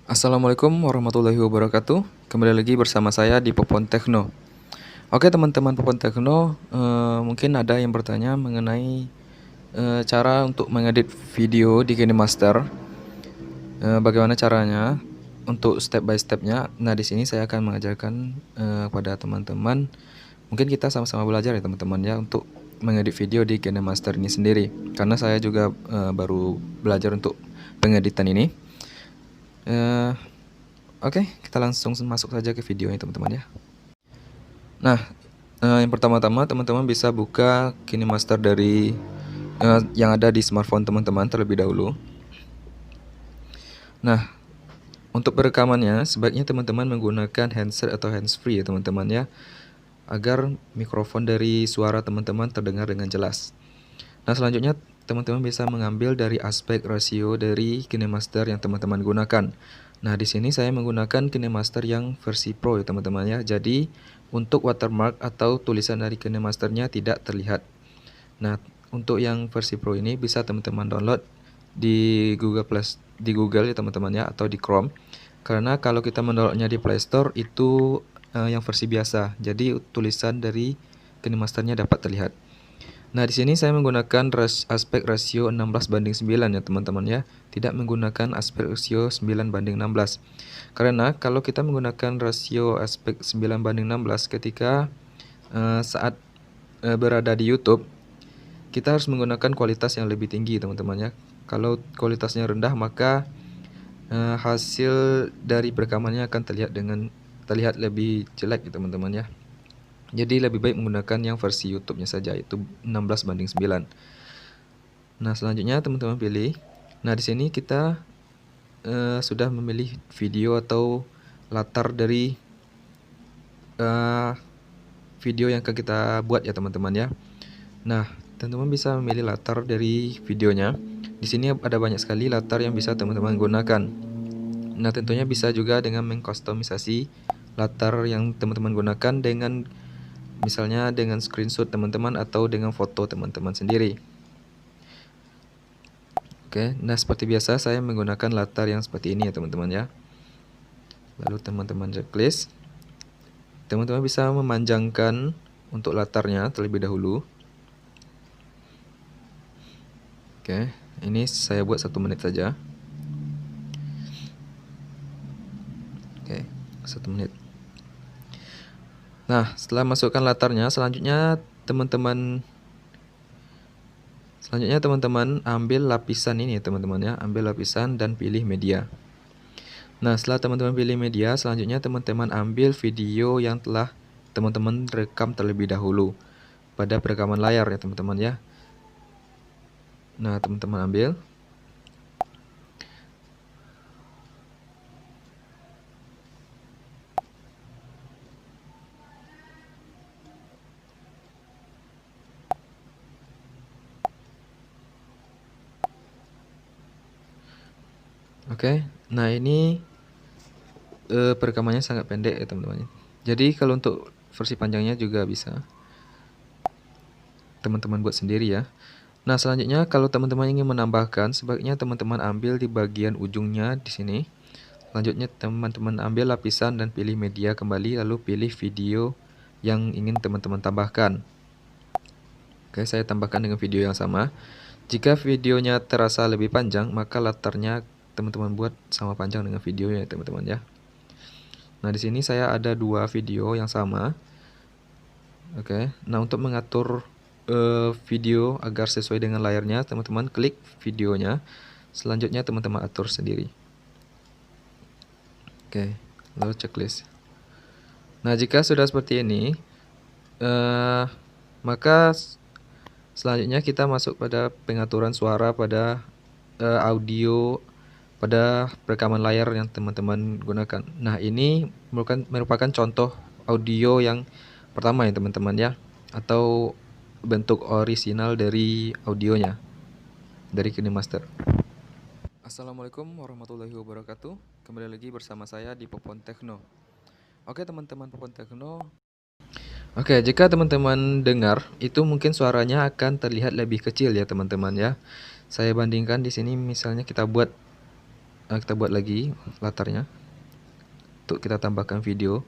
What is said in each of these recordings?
Assalamualaikum warahmatullahi wabarakatuh. Kembali lagi bersama saya di Popon Tekno. Oke teman-teman Popon Tekno, mungkin ada yang bertanya mengenai cara untuk mengedit video di KineMaster. Bagaimana caranya untuk step by stepnya? Nah di sini saya akan mengajarkan kepada teman-teman. Mungkin kita sama-sama belajar ya teman-teman ya untuk mengedit video di KineMaster ini sendiri. Karena saya juga baru belajar untuk pengeditan ini. Oke, kita langsung masuk saja ke videonya teman-teman ya. Nah, yang pertama-tama teman-teman bisa buka KineMaster dari yang ada di smartphone teman-teman terlebih dahulu. Nah, untuk perekamannya sebaiknya teman-teman menggunakan handset atau handsfree ya teman-teman ya, agar mikrofon dari suara teman-teman terdengar dengan jelas. Nah, selanjutnya teman-teman bisa mengambil dari aspek rasio dari KineMaster yang teman-teman gunakan. Nah, di sini saya menggunakan KineMaster yang versi Pro ya teman-teman ya. Jadi, untuk watermark atau tulisan dari KineMasternya tidak terlihat. Nah, untuk yang versi Pro ini bisa teman-teman download di Google ya teman-teman ya, atau di Chrome. Karena kalau kita mendownloadnya di Play Store itu yang versi biasa. Jadi, tulisan dari KineMasternya dapat terlihat. Nah, di sini saya menggunakan aspek rasio 16:9 ya teman-teman ya. Tidak menggunakan aspek rasio 9:16. Karena kalau kita menggunakan rasio aspek 9:16 ketika saat berada di YouTube, kita harus menggunakan kualitas yang lebih tinggi teman-teman ya. Kalau kualitasnya rendah maka hasil dari perekamannya akan terlihat lebih jelek ya teman-teman ya. Jadi lebih baik menggunakan yang versi YouTube-nya saja, yaitu 16:9. Nah, selanjutnya teman-teman pilih. Nah, di sini kita sudah memilih video atau latar dari video yang akan kita buat ya teman-teman ya. Nah, teman-teman bisa memilih latar dari videonya. Di sini ada banyak sekali latar yang bisa teman-teman gunakan. Nah, tentunya bisa juga dengan mengkustomisasi latar yang teman-teman gunakan dengan misalnya dengan screenshot teman-teman atau dengan foto teman-teman sendiri. Oke, nah seperti biasa saya menggunakan latar yang seperti ini ya teman-teman ya. Lalu teman-teman checklist. Teman-teman bisa memanjangkan untuk latarnya terlebih dahulu. Oke, ini saya buat 1 menit saja. Oke, 1 menit. Nah, setelah masukkan latarnya, selanjutnya teman-teman ambil lapisan ini ya teman-teman ya, ambil lapisan dan pilih media. Nah, setelah teman-teman pilih media, selanjutnya teman-teman ambil video yang telah teman-teman rekam terlebih dahulu pada perekaman layar ya teman-teman ya. Nah, teman-teman ambil. Oke, nah ini perekamannya sangat pendek ya teman-teman. Jadi kalau untuk versi panjangnya juga bisa teman-teman buat sendiri ya. Nah, selanjutnya kalau teman-teman ingin menambahkan, sebaiknya teman-teman ambil di bagian ujungnya di sini. Selanjutnya teman-teman ambil lapisan dan pilih media kembali, lalu pilih video yang ingin teman-teman tambahkan. Oke, saya tambahkan dengan video yang sama. Jika videonya terasa lebih panjang, maka latarnya teman-teman buat sama panjang dengan videonya teman-teman ya. Nah, di sini saya ada 2 video yang sama. Oke, nah untuk mengatur video agar sesuai dengan layarnya, teman-teman klik videonya. Selanjutnya teman-teman atur sendiri. Oke, lalu checklist. Nah, jika sudah seperti ini, maka selanjutnya kita masuk pada pengaturan suara pada audio pada rekaman layar yang teman-teman gunakan. Nah, ini merupakan contoh audio yang pertama ya teman-teman ya, atau bentuk orisinal dari audionya dari KineMaster. Assalamualaikum warahmatullahi wabarakatuh. Kembali lagi bersama saya di Popon Tekno. Oke teman-teman Popon Tekno. Oke, jika teman-teman dengar itu mungkin suaranya akan terlihat lebih kecil ya teman-teman ya. Saya bandingkan di sini misalnya kita buat kita buat lagi latarnya untuk kita tambahkan video.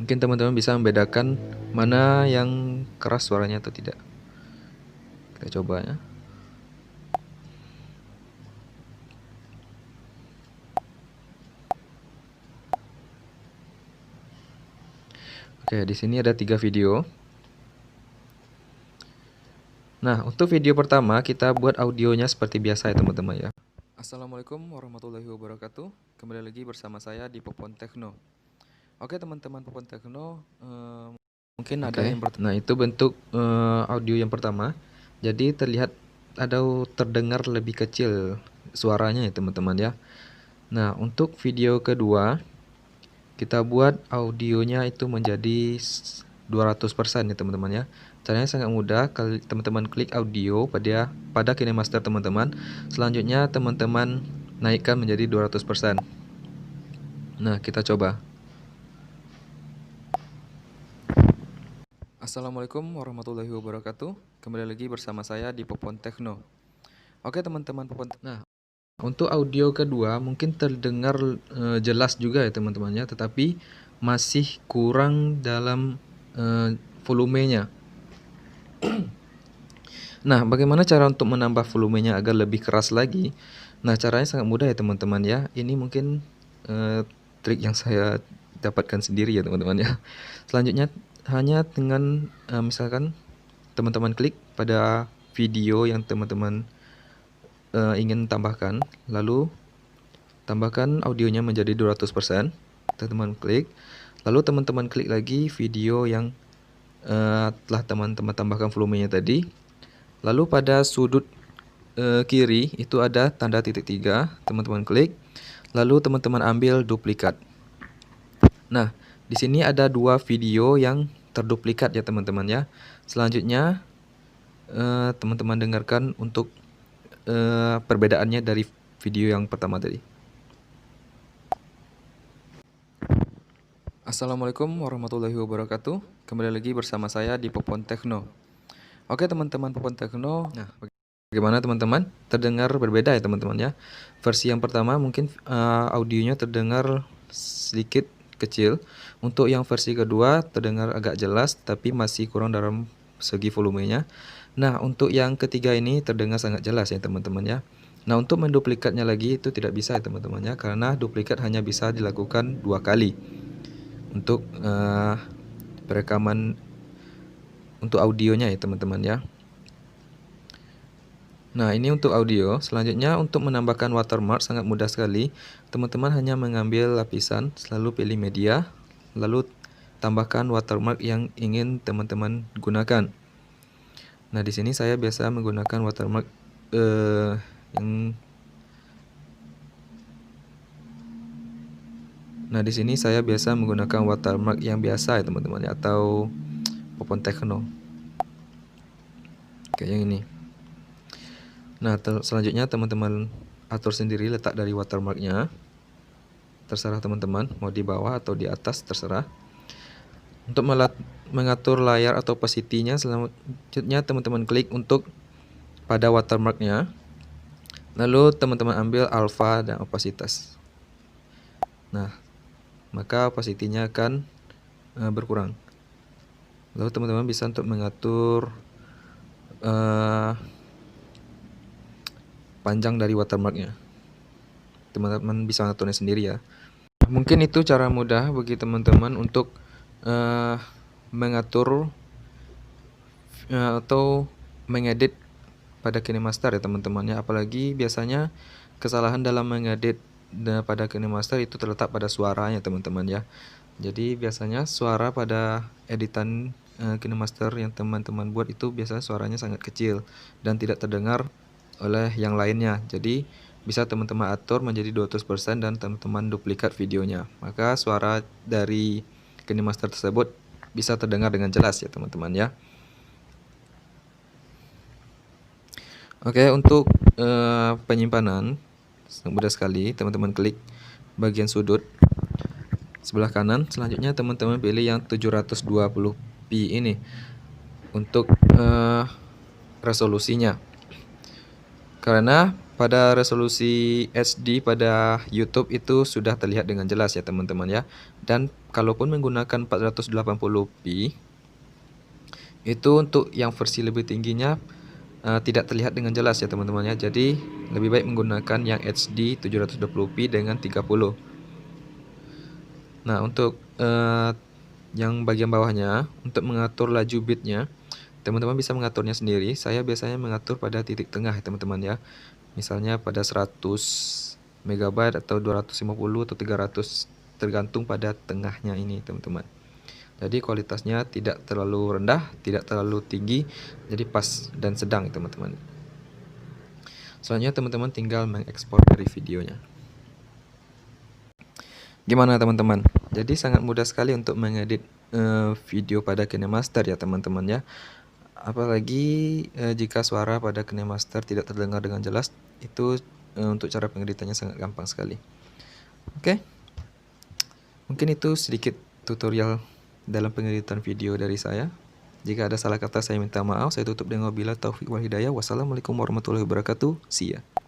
Mungkin teman-teman bisa membedakan mana yang keras suaranya atau tidak. Kita coba ya. Oke, di sini ada 3 video. Nah, untuk video pertama kita buat audionya seperti biasa ya teman-teman ya. Assalamualaikum warahmatullahi wabarakatuh. Kembali lagi bersama saya di Popon Techno. Oke teman-teman Popon Techno, mungkin ada yang nah itu bentuk audio yang pertama. Jadi terlihat atau terdengar lebih kecil suaranya ya teman-teman ya. Nah, untuk video kedua kita buat audionya itu menjadi 200% ya teman-teman ya. Caranya sangat mudah, kalau teman-teman klik audio pada KineMaster teman-teman. Selanjutnya teman-teman naikkan menjadi 200%. Nah, kita coba. Assalamualaikum warahmatullahi wabarakatuh. Kembali lagi bersama saya di Popon Techno. Oke teman-teman Popon. Nah, untuk audio kedua mungkin terdengar jelas juga ya teman-teman ya, tetapi masih kurang dalam volumenya. Nah, bagaimana cara untuk menambah volumenya agar lebih keras lagi? Nah, caranya sangat mudah ya teman-teman ya. Ini mungkin trik yang saya dapatkan sendiri ya teman-teman ya. Selanjutnya hanya dengan misalkan teman-teman klik pada video yang teman-teman ingin tambahkan, lalu tambahkan audionya menjadi 200%. Teman-teman klik, lalu teman-teman klik lagi video yang telah teman-teman tambahkan volumenya tadi. Lalu pada sudut kiri itu ada tanda titik 3, teman-teman klik. Lalu teman-teman ambil duplikat. Nah, di sini ada 2 video yang terduplikat ya teman-teman ya. Selanjutnya teman-teman dengarkan untuk perbedaannya dari video yang pertama tadi. Assalamualaikum warahmatullahi wabarakatuh. Kembali lagi bersama saya di Popon Techno. Oke teman-teman Popon Techno. Nah, bagaimana teman-teman? Terdengar berbeda ya teman-teman ya. Versi yang pertama mungkin audionya terdengar sedikit kecil. Untuk yang versi kedua terdengar agak jelas tapi masih kurang dalam segi volumenya. Nah, untuk yang ketiga ini terdengar sangat jelas ya teman-teman ya. Nah, untuk menduplikatnya lagi itu tidak bisa ya teman-teman ya, karena duplikat hanya bisa dilakukan 2 kali untuk perekaman untuk audionya ya teman-teman ya. Nah, ini untuk audio. Selanjutnya untuk menambahkan watermark sangat mudah sekali. Teman-teman hanya mengambil lapisan, selalu pilih media, lalu tambahkan watermark yang ingin teman-teman gunakan. Nah, di sini saya biasa menggunakan watermark yang Nah, di sini saya biasa menggunakan watermark yang biasa ya teman-teman ya, atau Popon Techno. Kayak yang ini. Nah, selanjutnya teman-teman atur sendiri letak dari watermarknya. Terserah teman-teman, mau di bawah atau di atas, terserah. Untuk mengatur layar atau opacity-nya, selanjutnya teman-teman klik untuk pada watermarknya. Lalu teman-teman ambil alpha dan opasitas. Nah, maka opacity-nya akan berkurang. Lalu teman-teman bisa untuk mengatur panjang dari watermarknya. Teman-teman bisa mengaturnya sendiri ya. Mungkin itu cara mudah bagi teman-teman untuk mengatur atau mengedit pada KineMaster ya teman-teman ya. Apalagi biasanya kesalahan dalam mengedit pada KineMaster itu terletak pada suaranya teman-teman ya. Jadi biasanya suara pada editan KineMaster yang teman-teman buat itu biasanya suaranya sangat kecil dan tidak terdengar oleh yang lainnya. Jadi bisa teman-teman atur menjadi 200% dan teman-teman duplikat videonya. Maka suara dari KineMaster tersebut bisa terdengar dengan jelas ya teman-teman ya. Oke, untuk penyimpanan mudah sekali, teman-teman klik bagian sudut sebelah kanan. Selanjutnya teman-teman pilih yang 720p ini untuk resolusinya. Karena pada resolusi HD pada YouTube itu sudah terlihat dengan jelas ya teman-teman ya. Dan kalaupun menggunakan 480p itu untuk yang versi lebih tingginya tidak terlihat dengan jelas ya teman-teman ya. Jadi lebih baik menggunakan yang HD 720p dengan 30. Nah, untuk yang bagian bawahnya, untuk mengatur laju bitnya, teman-teman bisa mengaturnya sendiri. Saya biasanya mengatur pada titik tengah ya teman-teman ya. Misalnya pada 100 MB atau 250 atau 300, tergantung pada tengahnya ini teman-teman. Jadi kualitasnya tidak terlalu rendah, tidak terlalu tinggi, jadi pas dan sedang teman-teman. Selanjutnya teman-teman tinggal mengekspor dari videonya. Gimana teman-teman? Jadi sangat mudah sekali untuk mengedit video pada KineMaster ya teman-teman ya. Apalagi jika suara pada KineMaster tidak terdengar dengan jelas, itu untuk cara pengeditannya sangat gampang sekali. Oke, mungkin itu sedikit tutorial dalam pengeditan video dari saya. Jika ada salah kata saya minta maaf. Saya tutup dengan wabillahi taufiq wal hidayah. Wassalamualaikum warahmatullahi wabarakatuh. See ya.